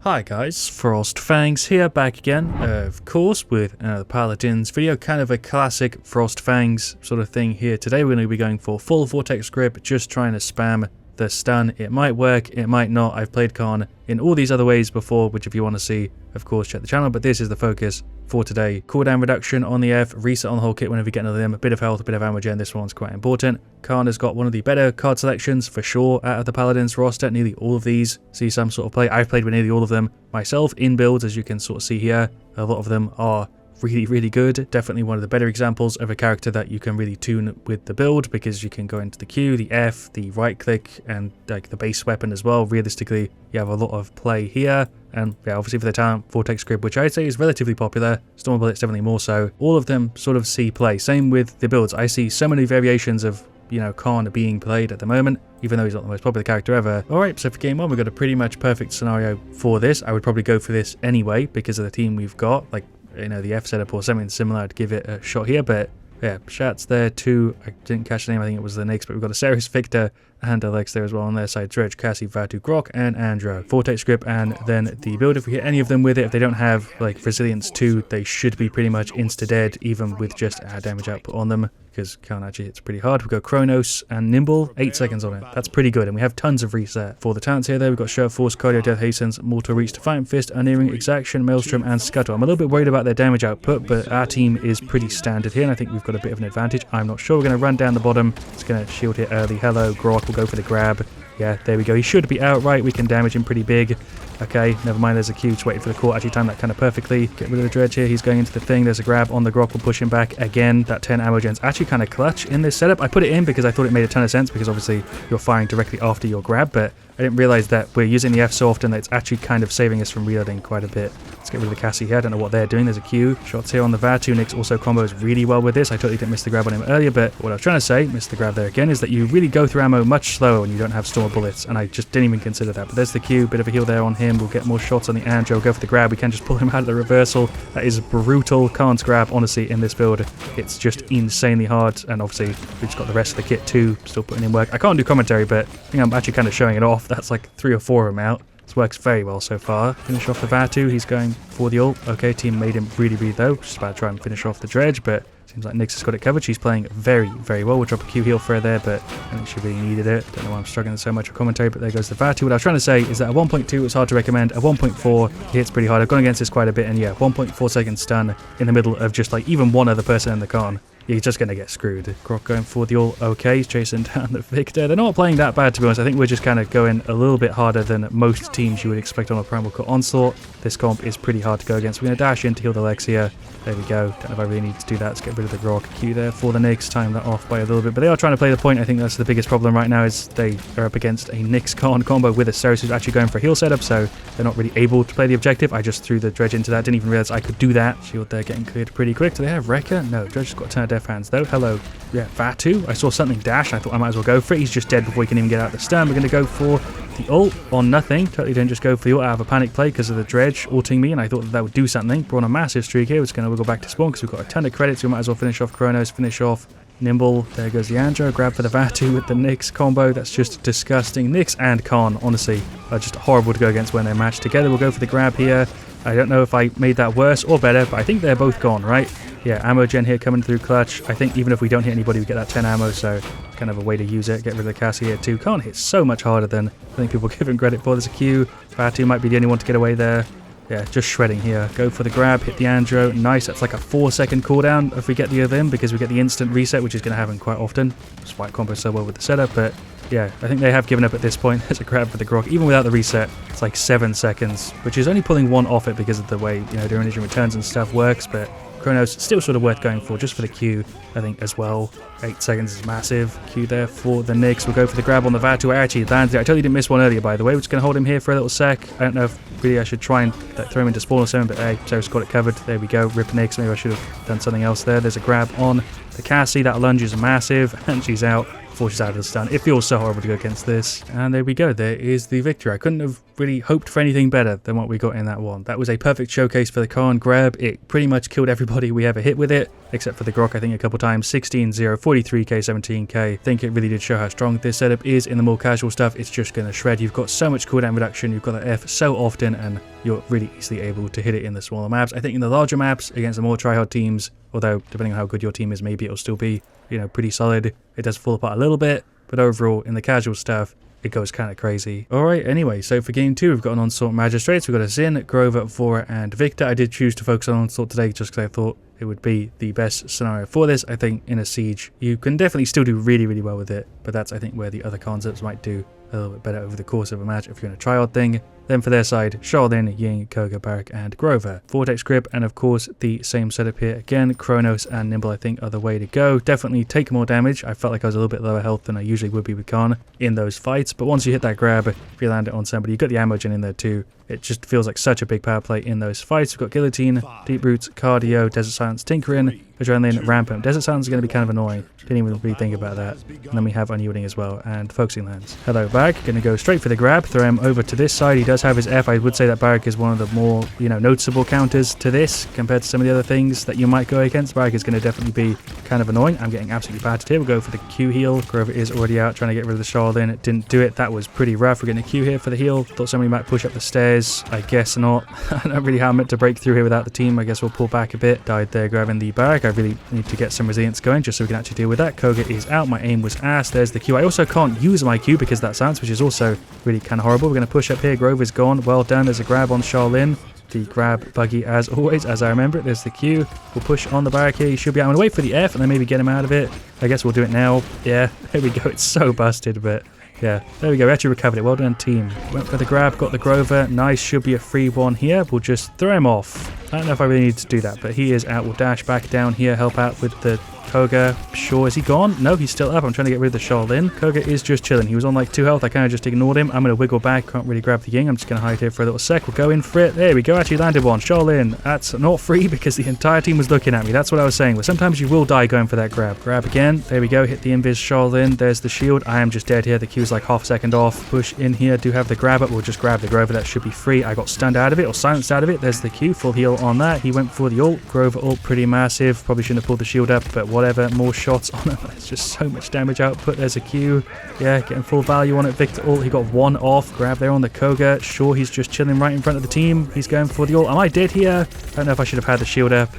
Hi guys, FrostFangs here, back again, of course, with another Paladins video, kind of a classic FrostFangs sort of thing here. Today we're going to be going for full Vortex Grip, just trying to spam the stun. It might work, it might not. I've played Khan in all these other ways before, which if you want to see, of course, check the channel, but this is the focus for today. Cooldown reduction on the F, reset on the whole kit whenever you get another them, a bit of health, a bit of ammo gen, this one's quite important. Khan has got one of the better card selections for sure out of the Paladins roster. Nearly all of these see some sort of play. I've played with nearly all of them myself in builds, as you can sort of see here. A lot of them are really good. Definitely one of the better examples of a character that you can really tune with the build, because you can go into the Q, the F, the right click, and like the base weapon as well. Realistically, you have a lot of play here. And yeah, obviously for the talent, Vortex Grip, which I'd say is relatively popular. Storm Bullets definitely more so. All of them sort of see play. Same with the builds. I see so many variations of, you know, Khan being played at the moment, even though he's not the most popular character ever. Alright, so for game one, we've got a pretty much perfect scenario for this. I would probably go for this anyway, because of the team we've got. Like, you know, the F setup or something similar, I'd give it a shot here, but yeah, shots there too. I didn't catch the name, I think it was the Nyx, but we've got a Ceres, Victor, and Alex there as well on their side. Dredge, Cassie, Vatu, Grok, and Andro. Vortex Grip, and then the build, if we hit any of them with it, if they don't have like Resilience 2, they should be pretty much insta-dead, even with just our damage output on them, because Khan actually hits pretty hard. We've got Kronos and Nimble, 8 seconds on it. That's pretty good, and we have tons of reset. For the talents here, we've got Shirt Force, Cardio, Death Hastens, Mortal Reach, Defiant Fist, Unearing, Exaction, Maelstrom, and Scuttle. I'm a little bit worried about their damage output, but our team is pretty standard here, and I think we've got a bit of an advantage. I'm not sure. We're going to run down the bottom. It's going to shield hit early. Hello, Grok will go for the grab. Yeah, there we go. He should be outright. We can damage him pretty big. Okay, never mind. There's a Q. Just waiting for the court. Actually timed that kind of perfectly. Get rid of the Dredge here. He's going into the thing. There's a grab on the Grok. We'll push him back again. That 10 ammo gen's actually kind of clutch in this setup. I put it in because I thought it made a ton of sense, because obviously you're firing directly after your grab, but I didn't realize that we're using the F so often that it's actually kind of saving us from reloading quite a bit. Let's get rid of the Cassie here. I don't know what they're doing. There's a Q. Shots here on the Vatu. Nyx also combos really well with this. I totally didn't miss the grab on him earlier, but what I was trying to say, missed the grab there again, is that you really go through ammo much slower when you don't have Storm Bullets, and I just didn't even consider that. But there's the Q. Bit of a heal there on him. We'll get more shots on the Andro. Go for the grab. We can just pull him out of the reversal. That is brutal. Khan's grab, honestly, in this build, it's just insanely hard, and obviously we've just got the rest of the kit too, still putting in work. I can't do commentary, but I think I'm actually kind of showing it off. That's like 3 or 4 of them out. This works very well so far. Finish off the Vatu. He's going for the ult. Okay, team made him really low. Just about to try and finish off the Dredge, but seems like Nyx has got it covered. She's playing very well. We'll drop a Q heal for her there, but I think she really needed it. Don't know why I'm struggling so much with commentary, but there goes the Vatu. What I was trying to say is that a 1.2 it's hard to recommend. A 1.4 he hits pretty hard. I've gone against this quite a bit, and yeah, 1.4 second stun in the middle of just like even one other person in the Khan. You're just going to get screwed. Grok going for the ult. Okay, he's chasing down the Victor. They're not playing that bad, to be honest. I think we're just kind of going a little bit harder than most teams you would expect on a Primal Cut Onslaught. This comp is pretty hard to go against. We're going to dash in to heal the Lex here. There we go. Don't know if I really need to do that. Let's get rid of the Grok. Q there for the Nyx. Time that off by a little bit. But they are trying to play the point. I think that's the biggest problem right now, is they are up against a Nyx Khan combo with a Ceres who's actually going for a heal setup, so they're not really able to play the objective. I just threw the Dredge into that. Didn't even realize I could do that. Shield there getting cleared pretty quick. Do they have Wrecker? No. Dredge has got a ton of death hands though. Hello. Yeah, Vatu. I saw something dash. I thought I might as well go for it. He's just dead before he can even get out the stun. We're going to go for the ult on nothing. Totally didn't just go for the ult out of a panic play because of the Dredge ulting me, and I thought that would do something. Brought on a massive streak here. It's going to wiggle back to spawn because we've got a ton of credits. We might as well finish off Kronos, finish off Nimble. There goes the Andro. Grab for the Vatu with the Nyx combo. That's just disgusting. Nyx and Khan, honestly, are just horrible to go against when they're matched together. We'll go for the grab here. I don't know if I made that worse or better, but I think they're both gone, right? Yeah, ammo gen here coming through clutch. I think even if we don't hit anybody, we get that 10 ammo, so it's kind of a way to use it. Get rid of the Cassie here too. Khan hits so much harder than I think people give him credit for. There's a Q. Vatu might be the only one to get away there. Yeah, just shredding here. Go for the grab, hit the Andro. Nice, that's like a 4-second cooldown if we get the other in, because we get the instant reset, which is going to happen quite often. That's why it combos so well with the setup, but yeah, I think they have given up at this point. There's a grab for the Grok. Even without the reset, it's like 7 seconds, which is only pulling one off it because of the way, you know, during returns and stuff works, but Kronos still sort of worth going for just for the Q, I think, as well. 8 seconds is massive. Q there for the Nyx. We'll go for the grab on the Vatu. I actually landed it. I totally didn't miss one earlier, by the way. We're just going to hold him here for a little sec. I don't know if really I should try and throw him into spawn or something, but hey, Ceres got it covered. There we go. Rip Nyx. Maybe I should have done something else there. There's a grab on the Cassie. That lunge is massive, and she's out. before she's out of the stun. It feels so horrible to go against this. And there we go. There is the victory. I couldn't have really hoped for anything better than what we got in that one. That was a perfect showcase for the Khan grab. It pretty much killed everybody we ever hit with it, except for the Grok, I think, a couple times. 16-0, 43k, 17k. I think it really did show how strong this setup is. In the more casual stuff, it's just going to shred. You've got so much cooldown reduction. You've got that F so often, and you're really easily able to hit it in the smaller maps. I think in the larger maps, against the more tryhard teams, although depending on how good your team is, maybe it'll still be, you know, pretty solid. It does fall apart a little bit, but overall, in the casual stuff, it goes kind of crazy. Alright, anyway, so for game 2, we've got an Onslaught Magistrates. We've got a Zin, Grover, Vora, and Victor. I did choose to focus on Onslaught today just because I thought it would be the best scenario for this. I think in a siege, you can definitely still do really, really well with it, but that's, I think, where the other concepts might do a little bit better over the course of a match if you're in a tryhard thing. Then for their side, Shaolin, Ying, Koga, Barak, and Grover. Vortex Grip, and of course the same setup here again. Kronos and Nimble I think are the way to go. Definitely take more damage. I felt like I was a little bit lower health than I usually would be with Khan in those fights, but once you hit that grab, if you land it on somebody, you've got the ammo gen in there too. It just feels like such a big power play in those fights. We've got Guillotine, Deep Roots, Cardio, Desert Silence, Tinkering, Adrenaline, Rampant. Desert Silence is going to be kind of annoying. Didn't even really think about that. And then we have Unyielding as well, and Focusing Lens. Hello, Barak. Going to go straight for the grab, throw him over to this side. He does have his F. I would say that Barak is one of the more, you know, noticeable counters to this compared to some of the other things that you might go against. Barak is going to definitely be kind of annoying. I'm getting absolutely battered here. We'll go for the Q heal. Grover is already out, trying to get rid of the Shaolin. It didn't do it. That was pretty rough. We're getting a Q here for the heal. Thought somebody might push up the stairs. I guess not. I don't really have meant to break through here without the team. I guess we'll pull back a bit. Died there grabbing the Barak. I really need to get some resilience going just so we can actually deal with that. Koga is out. My aim was ass. There's the Q. I also can't use my Q because of that silence, which is also really kind of horrible. We're going to push up here. Grover's gone. Well done. There's a grab on Shaolin. The grab buggy as always, as I remember it. There's the Q. We'll push on the Barak here. He should be out. I'm going to wait for the F and then maybe get him out of it. I guess we'll do it now. Yeah, there we go. It's so busted, but yeah, there we go. We actually recovered it. Well done, team. Went for the grab, got the Grover. Nice, should be a free one here. We'll just throw him off. I don't know if I really need to do that, but he is out. We'll dash back down here, help out with the Koga. Sure, is he gone? No, he's still up. I'm trying to get rid of the Shaolin. Koga is just chilling. He was on like 2 health. I kind of just ignored him. I'm going to wiggle back. Can't really grab the Ying. I'm just going to hide here for a little sec. We'll go in for it. There we go. Actually landed one. Shaolin. That's not free because the entire team was looking at me. That's what I was saying. But sometimes you will die going for that grab. Grab again. There we go. Hit the invis Shaolin. There's the shield. I am just dead here. The Q's like half a second off. Push in here. Do have the grab up. We'll just grab the Grover. That should be free. I got stunned out of it or silenced out of it. There's the Q. Full heal on that. He went for the ult. Grover ult pretty massive. Probably shouldn't have pulled the shield up, but whatever. More shots on him. There's just so much damage output. There's a Q. Yeah, getting full value on it. Victor ult. He got 1 off. Grab there on the Koga. Sure, he's just chilling right in front of the team. He's going for the ult. Am I dead here? I don't know if I should have had the shield up.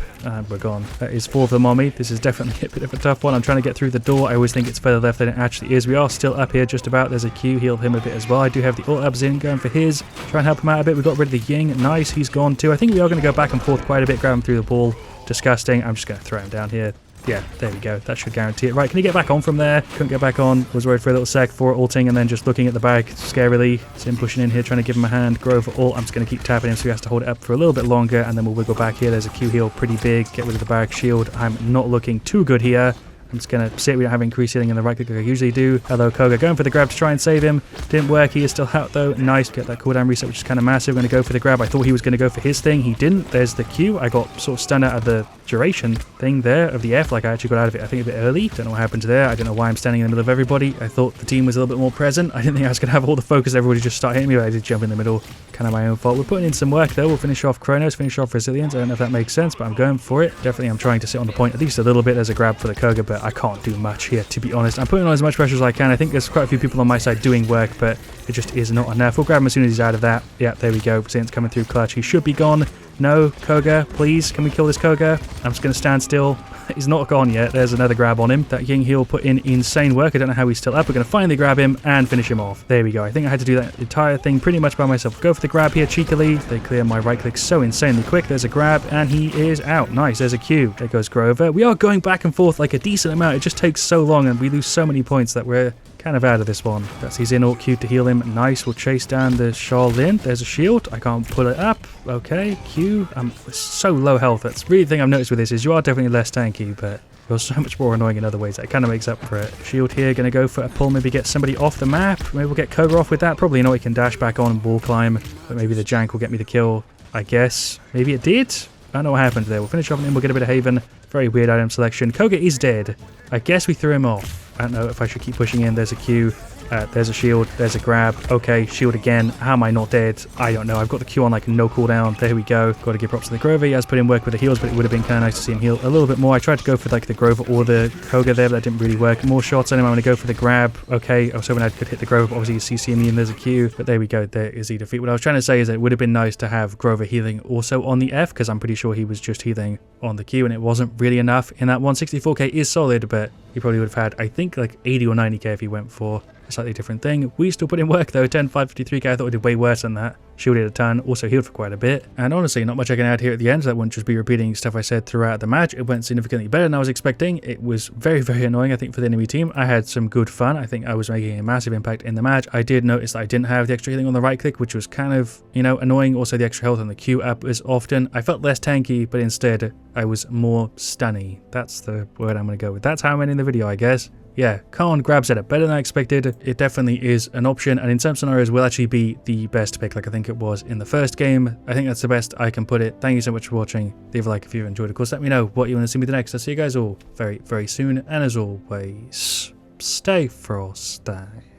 We're gone. That is 4 of them on me. This is definitely a bit of a tough one. I'm trying to get through the door. I always think it's further left than it actually is. We are still up here just about. There's a Q. Healed him a bit as well. I do have the ult up Zin going for his. Try and help him out a bit. We got rid of the Ying. Nice. He's gone too. I think we are going to go back and forth quite a bit. Grab him through the ball. Disgusting. I'm just going to throw him down here. Yeah, there we go. That should guarantee it. Right, can he get back on from there? Couldn't get back on. Was worried for a little sec for ulting and then just looking at the back scarily. Zin pushing in here, trying to give him a hand. Grover ult. I'm just going to keep tapping him so he has to hold it up for a little bit longer and then we'll wiggle back here. There's a Q heal pretty big. Get rid of the Barak shield. I'm not looking too good here. I'm just going to sit. We don't have increased healing in the right click like I usually do. Hello, Koga. Going for the grab to try and save him. Didn't work. He is still out, though. Nice. Get that cooldown reset, which is kind of massive. We're going to go for the grab. I thought he was going to go for his thing. He didn't. There's the Q. I got sort of stunned out of the duration thing there of the F. Like, I actually got out of it, I think, a bit early. Don't know what happened there. I don't know why I'm standing in the middle of everybody. I thought the team was a little bit more present. I didn't think I was going to have all the focus. Everybody just start hitting me, but I did jump in the middle. Kind of my own fault. We're putting in some work, though. We'll finish off Kronos, finish off Resilience. I don't know if that makes sense, but I'm going for it. Definitely, I'm trying to sit on the point at least a little bit. There's a grab for the Koga, but I can't do much here, to be honest. I'm putting on as much pressure as I can. I think there's quite a few people on my side doing work, but it just is not enough. We'll grab him as soon as he's out of that. Yeah, there we go. Resilience coming through clutch. He should be gone. No, Koga, please. Can we kill this Koga? I'm just going to stand still. He's not gone yet. There's another grab on him. That Ying heal put in insane work. I don't know how he's still up. We're going to finally grab him and finish him off. There we go. I think I had to do that entire thing pretty much by myself. Go for the grab here cheekily. They clear my right click so insanely quick. There's a grab and he is out. Nice. There's a Q. There goes Grover. We are going back and forth like a decent amount. It just takes so long and we lose so many points that we're kind of out of this one. That's his in ult Q to heal him. Nice. We'll chase down the Shaolin. There's a shield. I can't pull it up. Okay. Q. I'm so low health. That's really the thing I've noticed with this is you are definitely less tanky, but you're so much more annoying in other ways. That kind of makes up for it. Shield here. Going to go for a pull. Maybe get somebody off the map. Maybe we'll get Koga off with that. Probably not. We can dash back on and wall climb. But maybe the jank will get me the kill. I guess. Maybe it did. I don't know what happened there. We'll finish off on him. We'll get a bit of Haven. Very weird item selection. Koga is dead. I guess we threw him off. I don't know if I should keep pushing in. There's a Q. There's a shield, there's a grab. Okay, shield again. How am I not dead? I don't know. I've got the Q on like no cooldown. There we go. Got to give props to the Grover. He has put in work with the heals, but it would have been kind of nice to see him heal a little bit more. I tried to go for like the Grover or the Koga there, but that didn't really work. More shots on him. I'm going to go for the grab. Okay, I was hoping I could hit the Grover, but obviously you CC me and there's a Q. But there we go. There is the defeat. What I was trying to say is that it would have been nice to have Grover healing also on the F, because I'm pretty sure he was just healing on the Q and it wasn't really enough in that one. 64k is solid, but he probably would have had, I think, like 80 or 90k if he went for a slightly different thing. We still put in work though. 10, 553k. I thought we did way worse than that. Shielded a ton, also healed for quite a bit. And honestly, not much I can add here at the end. That wouldn't just be repeating stuff I said throughout the match. It went significantly better than I was expecting. It was very, very annoying, I think, for the enemy team. I had some good fun. I think I was making a massive impact in the match. I did notice that I didn't have the extra healing on the right click, which was kind of, you know, annoying. Also, the extra health on the Q up as often. I felt less tanky, but instead I was more stunny. That's the word I'm going to go with. That's how I'm ending the video, I guess. Yeah, Khan grab setup better than I expected. It definitely is an option, and in some scenarios will actually be the best pick, like I think it was in the first game. I think that's the best I can put it. Thank you so much for watching. Leave a like if you've enjoyed. Of course, let me know what you want to see me do next. I'll see you guys all very, very soon. And as always, stay frosty.